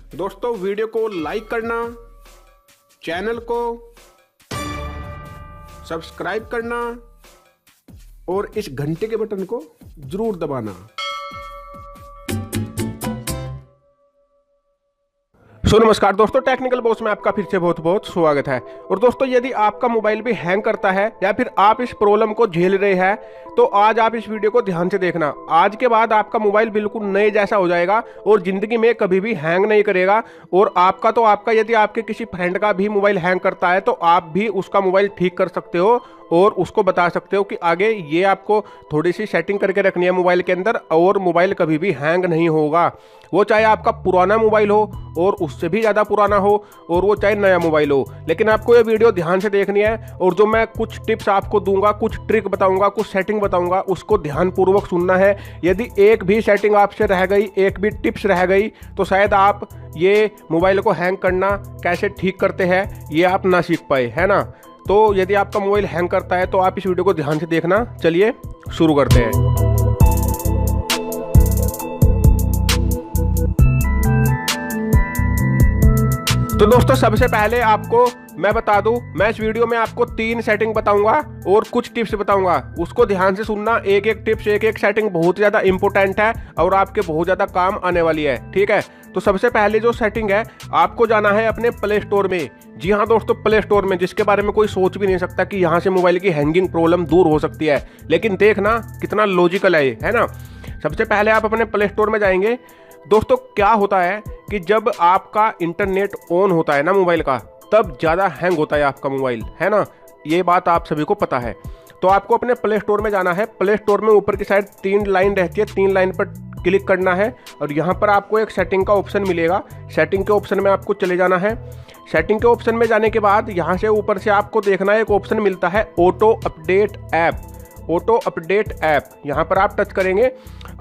दोस्तों वीडियो को लाइक करना, चैनल को सब्सक्राइब करना और इस घंटे के बटन को जरूर दबाना। नमस्कार दोस्तों, टेक्निकल बॉस में आपका फिर से बहुत बहुत स्वागत है। और दोस्तों यदि आपका मोबाइल भी हैंग करता है या फिर आप इस प्रॉब्लम को झेल रहे हैं तो आज आप इस वीडियो को ध्यान से देखना। आज के बाद आपका मोबाइल बिल्कुल नए जैसा हो जाएगा और जिंदगी में कभी भी हैंग नहीं करेगा। और आपका यदि आपके किसी फ्रेंड का भी मोबाइल हैंग करता है तो आप भी उसका मोबाइल ठीक कर सकते हो और उसको बता सकते हो कि आगे ये आपको थोड़ी सी सेटिंग करके रखनी है मोबाइल के अंदर और मोबाइल कभी भी हैंग नहीं होगा। वो चाहे आपका पुराना मोबाइल हो और उससे भी ज़्यादा पुराना हो और वो चाहे नया मोबाइल हो, लेकिन आपको ये वीडियो ध्यान से देखनी है। और जो मैं कुछ टिप्स आपको दूंगा, कुछ ट्रिक बताऊंगा, कुछ सेटिंग बताऊंगा, उसको ध्यानपूर्वक सुनना है। यदि एक भी सेटिंग आपसे रह गई, एक भी टिप्स रह गई तो शायद आप ये मोबाइल को हैंग करना कैसे ठीक करते हैं ये आप ना सीख पाए, है ना। तो यदि आपका मोबाइल हैंग करता है तो आप इस वीडियो को ध्यान से देखना। चलिए शुरू करते हैं। तो दोस्तों सबसे पहले आपको मैं बता दूं, मैं इस वीडियो में आपको 3 सेटिंग बताऊंगा और कुछ टिप्स बताऊंगा, उसको ध्यान से सुनना। एक एक टिप्स, एक एक सेटिंग बहुत ज़्यादा इंपॉर्टेंट है और आपके बहुत ज़्यादा काम आने वाली है, ठीक है। तो सबसे पहले जो सेटिंग है, आपको जाना है अपने प्ले स्टोर में। जी हाँ दोस्तों, प्ले स्टोर में, जिसके बारे में कोई सोच भी नहीं सकता कि यहाँ से मोबाइल की हैंगिंग प्रॉब्लम दूर हो सकती है, लेकिन देखना कितना लॉजिकल है ना। सबसे पहले आप अपने प्ले स्टोर में जाएंगे। दोस्तों क्या होता है कि जब आपका इंटरनेट ऑन होता है ना मोबाइल का, तब ज़्यादा हैंग होता है आपका मोबाइल, है ना। ये बात आप सभी को पता है। तो आपको अपने प्ले स्टोर में जाना है। प्ले स्टोर में ऊपर की साइड 3 लाइन रहती है, 3 लाइन पर क्लिक करना है और यहाँ पर आपको एक सेटिंग का ऑप्शन मिलेगा। सेटिंग के ऑप्शन में आपको चले जाना है। सेटिंग के ऑप्शन में जाने के बाद यहाँ से ऊपर से आपको देखना है, एक ऑप्शन मिलता है auto update app. Auto update app यहाँ पर आप टच करेंगे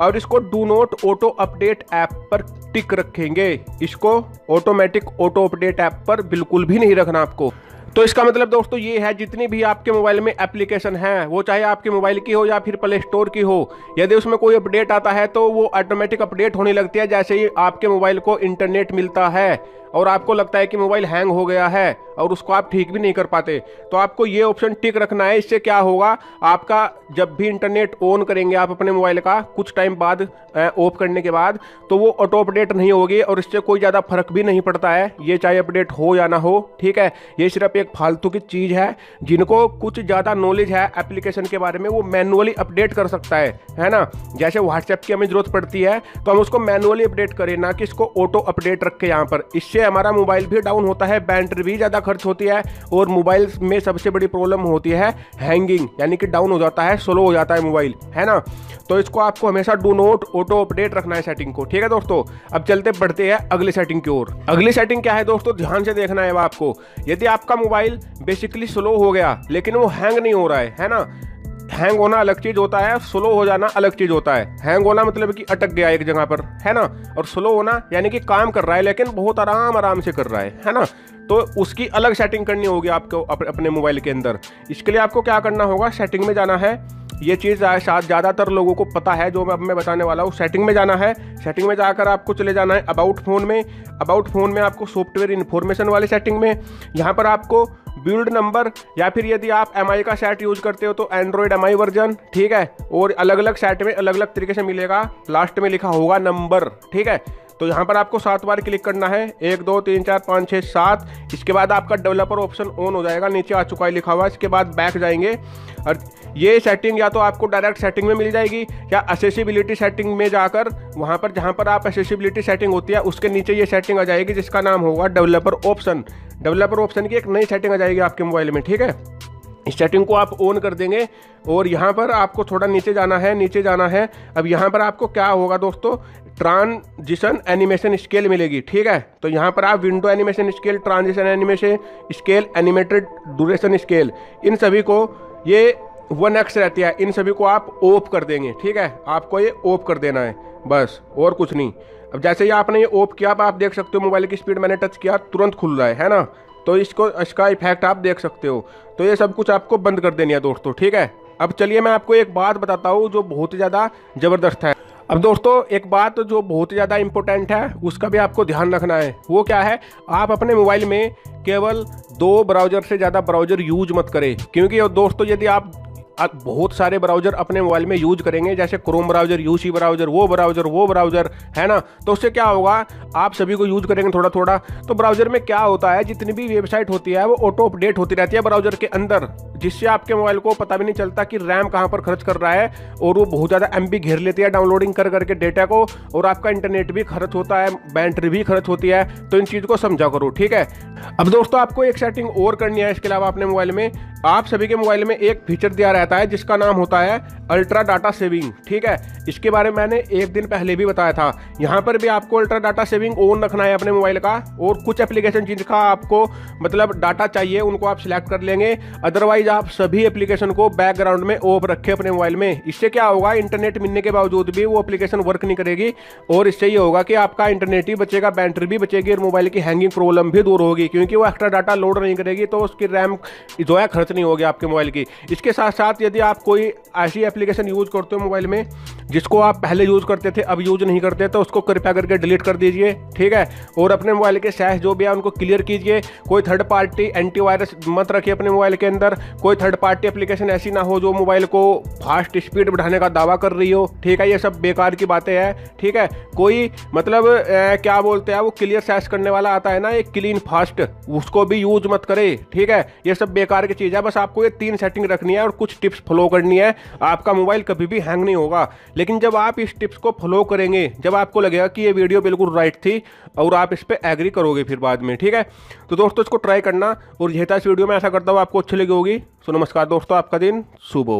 और इसको do not auto update app पर टिक रखेंगे। इसको ऑटोमेटिक ऑटो अपडेट ऐप पर बिल्कुल भी नहीं रखना आपको। तो इसका मतलब दोस्तों ये है, जितनी भी आपके मोबाइल में एप्लीकेशन है, वो चाहे आपके मोबाइल की हो या फिर प्ले स्टोर की हो, यदि उसमें कोई अपडेट आता है तो वो ऑटोमेटिक अपडेट होने लगती है जैसे ही आपके मोबाइल को इंटरनेट मिलता है और आपको लगता है कि मोबाइल हैंग हो गया है और उसको आप ठीक भी नहीं कर पाते। तो आपको ये ऑप्शन टिक रखना है। इससे क्या होगा, आपका जब भी इंटरनेट ऑन करेंगे आप अपने मोबाइल का कुछ टाइम बाद, ऑफ करने के बाद, तो वो ऑटो अपडेट नहीं होगी और इससे कोई ज़्यादा फर्क भी नहीं पड़ता है, ये चाहे अपडेट हो या ना हो, ठीक है। ये सिर्फ एक फालतू की चीज़ है। जिनको कुछ ज़्यादा नॉलेज है एप्लीकेशन के बारे में वो मैनुअली अपडेट कर सकता है ना। जैसे व्हाट्सएप की हमें जरूरत पड़ती है तो हम उसको मैनुअली अपडेट करें, ना कि इसको ऑटो अपडेट रखें यहाँ पर। इससे हमारा मोबाइल भी डाउन होता है, बैटरी भी ज़्यादा खर्च होती है और मोबाइल में सबसे बड़ी प्रॉब्लम होती है हैंगिंग, यानी कि डाउन हो जाता है, स्लो हो जाता है मोबाइल, है ना। तो इसको आपको हमेशा डू नॉट ऑटो अपडेट रखना है सेटिंग को, ठीक है दोस्तों। अब चलते बढ़ते हैं अगली सेटिंग की ओर। अगली सेटिंग क्या है दोस्तों, ध्यान से देखना है आपको। यदि आपका मोबाइल बेसिकली स्लो हो गया लेकिन वो हैंग नहीं हो रहा है ना। हैंग होना अलग चीज होता है, स्लो हो जाना अलग चीज होता है। हैंग होना मतलब कि अटक गया एक जगह पर, है ना, और स्लो होना यानी कि काम कर रहा है लेकिन बहुत आराम से कर रहा है ना। तो उसकी अलग सेटिंग करनी होगी आपको अपने मोबाइल के अंदर। इसके लिए आपको क्या करना होगा, सेटिंग में जाना है। ये चीज़ शायद ज़्यादातर लोगों को पता है जो मैं अब मैं बताने वाला हूँ। सेटिंग में जाना है। सेटिंग में जाकर आपको चले जाना है अबाउट फ़ोन में। अबाउट फ़ोन में आपको सॉफ्टवेयर इन्फॉर्मेशन वाले सेटिंग में, यहाँ पर आपको बिल्ड नंबर, या फिर यदि आप MI का सेट यूज करते हो तो एंड्रॉयड MI वर्जन, ठीक है। और अलग अलग सेट में अलग अलग तरीके से मिलेगा, लास्ट में लिखा होगा नंबर, ठीक है। तो यहाँ पर आपको 7 बार क्लिक करना है, 1 2 3 4 5 6 7। इसके बाद आपका डेवलपर ऑप्शन ऑन हो जाएगा, नीचे आ चुका है लिखा हुआ। इसके बाद बैक जाएंगे और ये सेटिंग या तो आपको डायरेक्ट सेटिंग में मिल जाएगी या एक्सेसिबिलिटी सेटिंग में जाकर वहाँ पर जहाँ पर आप एक्सेसिबिलिटी सेटिंग होती है उसके नीचे ये सेटिंग आ जाएगी जिसका नाम होगा डेवलपर ऑप्शन। डेवलपर ऑप्शन की एक नई सेटिंग आ जाएगी आपके मोबाइल में, ठीक है। इस सेटिंग को आप ऑन कर देंगे और यहाँ पर आपको थोड़ा नीचे जाना है। अब यहाँ पर आपको क्या होगा दोस्तों, ट्रांजिशन एनिमेशन स्केल मिलेगी, ठीक है। तो यहाँ पर आप window animation scale, transition animation scale, animated duration scale, इन सभी को, ये 1x रहती है, इन सभी को आप ऑफ कर देंगे, ठीक है। आपको ये ऑफ कर देना है बस, और कुछ नहीं। अब जैसे ही आपने ये ऑफ किया, आप देख सकते हो मोबाइल की स्पीड मैंने टच किया तुरंत खुल रहा है ना। तो इसका इफेक्ट आप देख सकते हो। तो ये सब कुछ आपको बंद कर देनी है दोस्तों, ठीक है। अब चलिए मैं आपको एक बात बताता हूँ जो बहुत ज़्यादा ज़बरदस्त है। अब दोस्तों एक बात जो बहुत ज़्यादा इंपॉर्टेंट है उसका भी आपको ध्यान रखना है, वो क्या है, आप अपने मोबाइल में केवल 2 ब्राउज़र से ज़्यादा ब्राउज़र यूज मत करें। क्योंकि दोस्तों यदि आप बहुत सारे ब्राउज़र अपने मोबाइल में यूज करेंगे, जैसे क्रोम ब्राउज़र, यूसी ब्राउज़र, वो ब्राउज़र है ना, तो उससे क्या होगा, आप सभी को यूज करेंगे थोड़ा थोड़ा, तो ब्राउज़र में क्या होता है, जितनी भी वेबसाइट होती है वो ऑटो अपडेट होती रहती है ब्राउज़र के अंदर, जिससे आपके मोबाइल को पता भी नहीं चलता कि रैम कहाँ पर खर्च कर रहा है, और वो बहुत ज़्यादा MB घेर लेती है डाउनलोडिंग कर करके डेटा को, और आपका इंटरनेट भी खर्च होता है, बैटरी भी खर्च होती है। तो इन चीज़ को समझा करो, ठीक है। अब दोस्तों आपको एक सेटिंग और करनी है इसके अलावा अपने मोबाइल में। आप सभी के मोबाइल में एक फीचर दिया रहता है जिसका नाम होता है अल्ट्रा डाटा सेविंग, ठीक है। इसके बारे में मैंने एक दिन पहले भी बताया था। यहाँ पर भी आपको अल्ट्रा डाटा सेविंग ऑन रखना है अपने मोबाइल का, और कुछ एप्लीकेशन जिनका आपको मतलब डाटा चाहिए उनको आप सिलेक्ट कर लेंगे। अदरवाइज आप सभी एप्लीकेशन को बैकग्राउंड में ऑफ रखें अपने मोबाइल में। इससे क्या होगा, इंटरनेट मिलने के बावजूद भी वो एप्लीकेशन वर्क नहीं करेगी, और इससे ये होगा कि आपका इंटरनेट ही बचेगा, बैटरी भी बचेगी, और मोबाइल की हैंगिंग प्रॉब्लम भी दूर होगी, क्योंकि वो एक्स्ट्रा डाटा लोड नहीं करेगी, तो उसकी रैम जो है खर्च नहीं होगी आपके मोबाइल की। इसके साथ साथ यदि आप कोई ऐसी एप्लीकेशन यूज करते हो मोबाइल में जिसको आप पहले यूज करते थे अब यूज नहीं करते, तो उसको कृपया करके डिलीट कर दीजिए, ठीक है। और अपने मोबाइल के सैश जो भी है उनको क्लियर कीजिए। कोई थर्ड पार्टी एंटीवायरस मत रखिए अपने मोबाइल के अंदर। कोई थर्ड पार्टी एप्लीकेशन ऐसी ना हो जो मोबाइल को फास्ट स्पीड बढ़ाने का दावा कर रही हो, ठीक है। ये सब बेकार की बातें हैं, ठीक है। कोई मतलब क्या बोलते हैं वो क्लियर सैश करने वाला आता है ना, एक क्लीन फास्ट, उसको भी यूज मत करे, ठीक है। ये सब बेकार की चीज़ है। बस आपको ये 3 सेटिंग रखनी है और कुछ टिप्स फॉलो करनी है, आपका मोबाइल कभी भी हैंग नहीं होगा। लेकिन जब आप इस टिप्स को फॉलो करेंगे, जब आपको लगेगा कि ये वीडियो बिल्कुल राइट थी, और आप इस पे एग्री करोगे फिर बाद में, ठीक है। तो दोस्तों इसको ट्राई करना, और यही था इस वीडियो में, ऐसा करता हूँ आपको अच्छी लगी होगी। तो नमस्कार दोस्तों, आपका दिन शुभ हो।